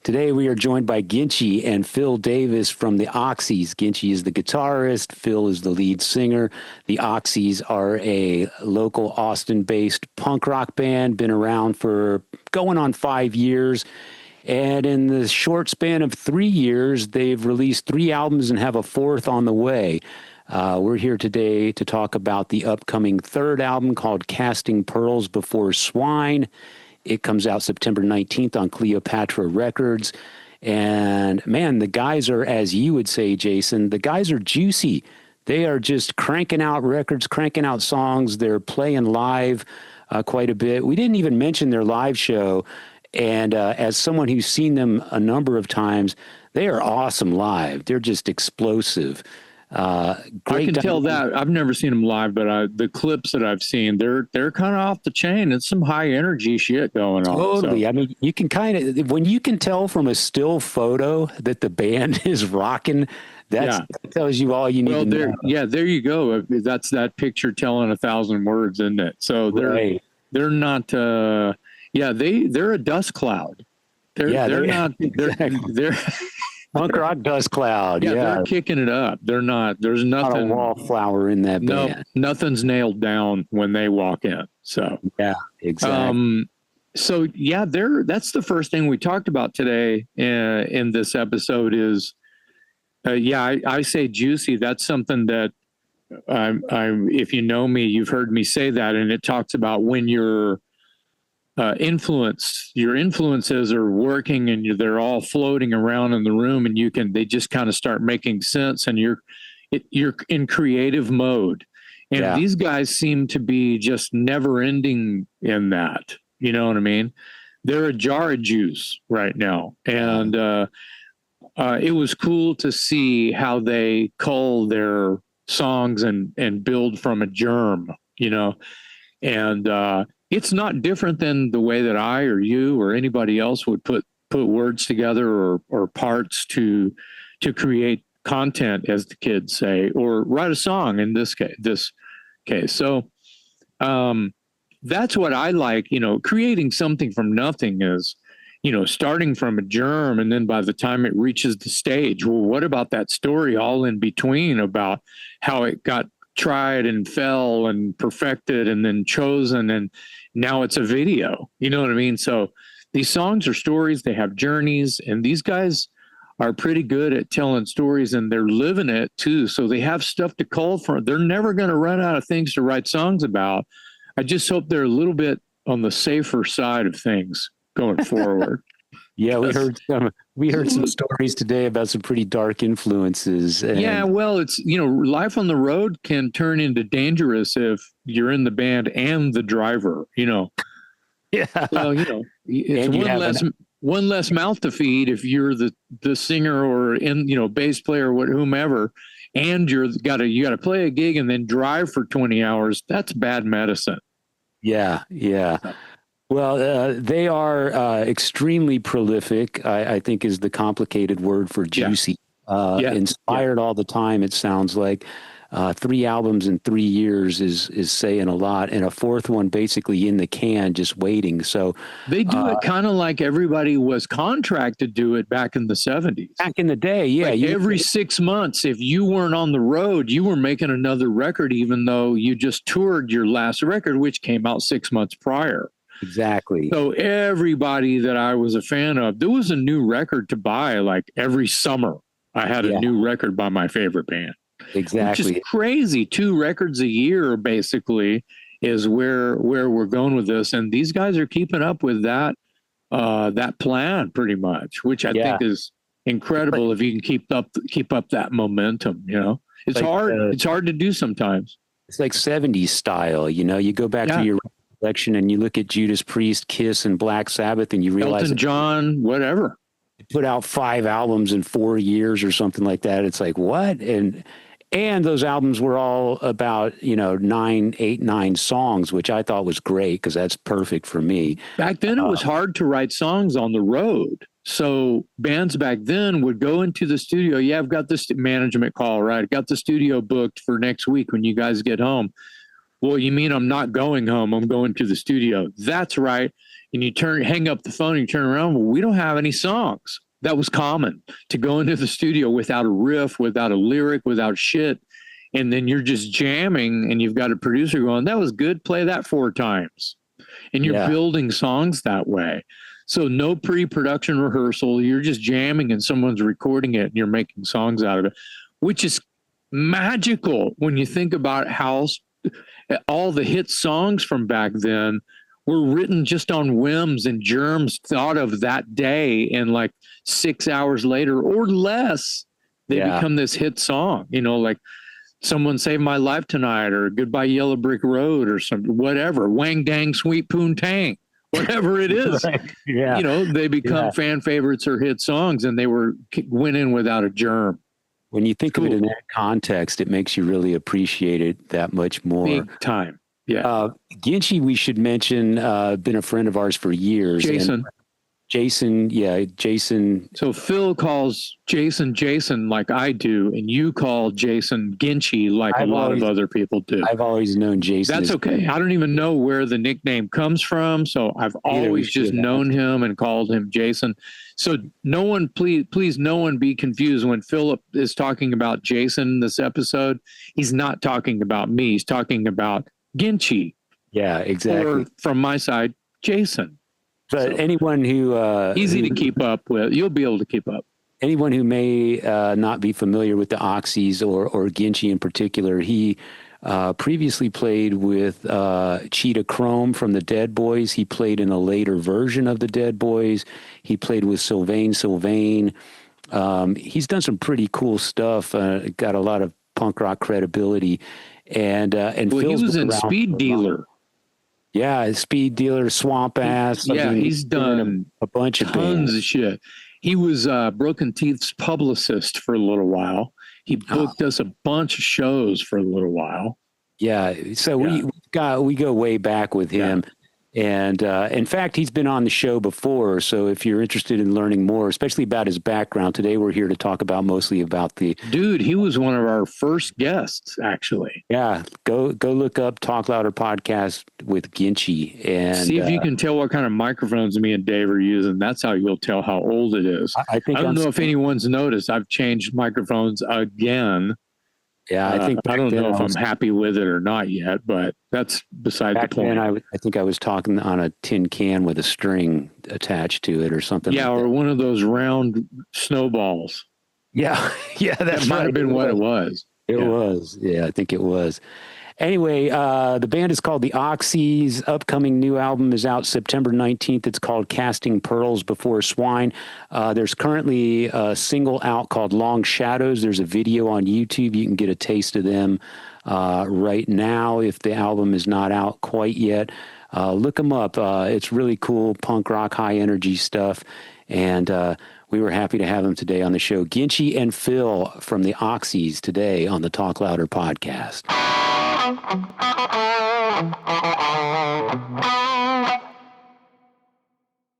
Today we are joined by Ginchy and Phil Davis from the Oxys. Ginchy is the guitarist, Phil is the lead singer. The Oxys are a local Austin-based punk rock band, been around for going on 5 years. And in the short span of 3 years, they've released 3 albums and have a 4th on the way. We're here today to talk about the upcoming 3rd album called Casting Pearls Before Swine. It comes out September 19th on Cleopatra Records. And man, the guys are, as you would say, Jason, the guys are juicy. They are just cranking out records, cranking out songs. They're playing live quite a bit. We didn't even mention their live show. And as someone who's seen them a number of times, they are awesome live. They're just explosive. I can tell that. I've never seen them live, but the clips that I've seen, they're kind of off the chain. It's some high energy shit going on. Totally. So. I mean, you can kind of, when you can tell from a still photo that the band is rocking, that tells you all you need to know. Yeah, there you go. That's that picture telling 1,000 words, isn't it? So they're not. They're a dust cloud. They're not. They're punk rock dust cloud. Yeah, they're kicking it up. They're not. There's nothing. Not a wallflower in that band. No, nothing's nailed down when they walk in. So yeah, exactly. That's the first thing we talked about today in this episode is, I say juicy. That's something that if you know me, you've heard me say that, and it talks about when you're your influences are working and they're all floating around in the room, and they just kind of start making sense, and you're in creative mode. And these guys seem to be just never ending in that. You know what I mean? They're a jar of juice right now. And it was cool to see how they cull their songs and build from a germ, and it's not different than the way that I or you or anybody else would put words together or parts to create content, as the kids say, or write a song in this case. So that's what I like. Creating something from nothing is, starting from a germ, and then by the time it reaches the stage, well, what about that story all in between about how it got tried and fell and perfected and then chosen, and now it's a video. You know what I mean? So these songs are stories, they have journeys, and these guys are pretty good at telling stories, and they're living it too. So they have stuff to call for. They're never going to run out of things to write songs about. I just hope they're a little bit on the safer side of things going forward. Yeah, we heard some stories today about some pretty dark influences. Well, it's, life on the road can turn into dangerous if you're in the band and the driver, Yeah. So, it's one less mouth to feed if you're the singer or bass player or whomever, and you got to play a gig and then drive for 20 hours. That's bad medicine. Yeah. Well, they are extremely prolific, I think is the complicated word for juicy. Inspired all the time, it sounds like. 3 albums in 3 years is saying a lot, and a 4th one basically in the can, just waiting. So they do it kind of like everybody was contracted to do it back in the 70s. Back in the day, yeah. Like every 6 months, if you weren't on the road, you were making another record, even though you just toured your last record, which came out 6 months prior. Exactly. So everybody that I was a fan of, there was a new record to buy like every summer. I had a new record by my favorite band. Exactly. Which is crazy. 2 records a year basically is where we're going with this. And these guys are keeping up with that plan pretty much, which I think is incredible. If you can keep up that momentum, it's hard. It's hard to do sometimes. It's like 70s style, you go back to your collection and you look at Judas Priest, Kiss, and Black Sabbath, and you realize Elton John, whatever. Put out 5 albums in 4 years or something like that. It's like, what? And those albums were all about, 9 songs, which I thought was great because that's perfect for me. Back then, it was hard to write songs on the road. So bands back then would go into the studio. Yeah, I've got this management call, right? I've got the studio booked for next week when you guys get home. Well, you mean I'm not going home? I'm going to the studio. That's right. and you hang up the phone and you turn around, well, we don't have any songs. That was common, to go into the studio without a riff, without a lyric, without shit. And then you're just jamming and you've got a producer going, that was good, play that 4 times. And you're building songs that way. So no pre-production rehearsal. You're just jamming and someone's recording it and you're making songs out of it, which is magical when you think about how all the hit songs from back then were written just on whims and germs thought of that day. And like 6 hours later or less, they become this hit song, you know, like Someone Saved My Life Tonight or Goodbye Yellow Brick Road or some whatever, Wang Dang Sweet Poontang, whatever it is. Right. Yeah. You know, they become fan favorites or hit songs, and they went in without a germ. When you think of it in that context, it makes you really appreciate it that much more. Big time. Yeah. Ginchy, we should mention, been a friend of ours for years. Jason, Jason. So Phil calls Jason like I do, and you call Jason Ginchy like a lot of other people do. I've always known Jason. That's okay. I don't even know where the nickname comes from, so I've always just known him and called him Jason. So no one, please, no one be confused when Philip is talking about Jason this episode. He's not talking about me. He's talking about Ginchy. Yeah, exactly. Or from my side, Jason. But anyone who easy to keep up with, you'll be able to keep up. Anyone who may not be familiar with the Oxys or Ginchy in particular, he previously played with Cheetah Chrome from the Dead Boys. He played in a later version of the Dead Boys. He played with Sylvain. He's done some pretty cool stuff. Got a lot of punk rock credibility, and well, he was in Speed Dealer. Yeah, Speed Dealer, Swamp Ass. He's done a bunch of tons of shit. He was Broken Teeth's publicist for a little while. He booked us a bunch of shows for a little while. Yeah, so we go way back with him. And in fact, he's been on the show before. So if you're interested in learning more, especially about his background, today we're here to talk about mostly about the... Dude, he was one of our first guests, actually. Yeah, go look up Talk Louder Podcast with Ginchy. And see if you can tell what kind of microphones me and Dave are using. That's how you'll tell how old it is. I don't know if anyone's noticed. I've changed microphones again. Yeah, I think I don't know if I'm happy with it or not yet, but that's beside the point. Then I think I was talking on a tin can with a string attached to it or something. Yeah, or one of those round snowballs. Yeah, that might have been what it was. It was. Yeah, I think it was. Anyway, the band is called the Oxys. Upcoming new album is out September 19th. It's called Casting Pearls Before Swine. There's currently a single out called Long Shadows. There's a video on YouTube. You can get a taste of them right now if the album is not out quite yet. Look them up. It's really cool punk rock, high energy stuff. And we were happy to have them today on the show. Ginchy and Phil from the Oxys today on the Talk Louder podcast.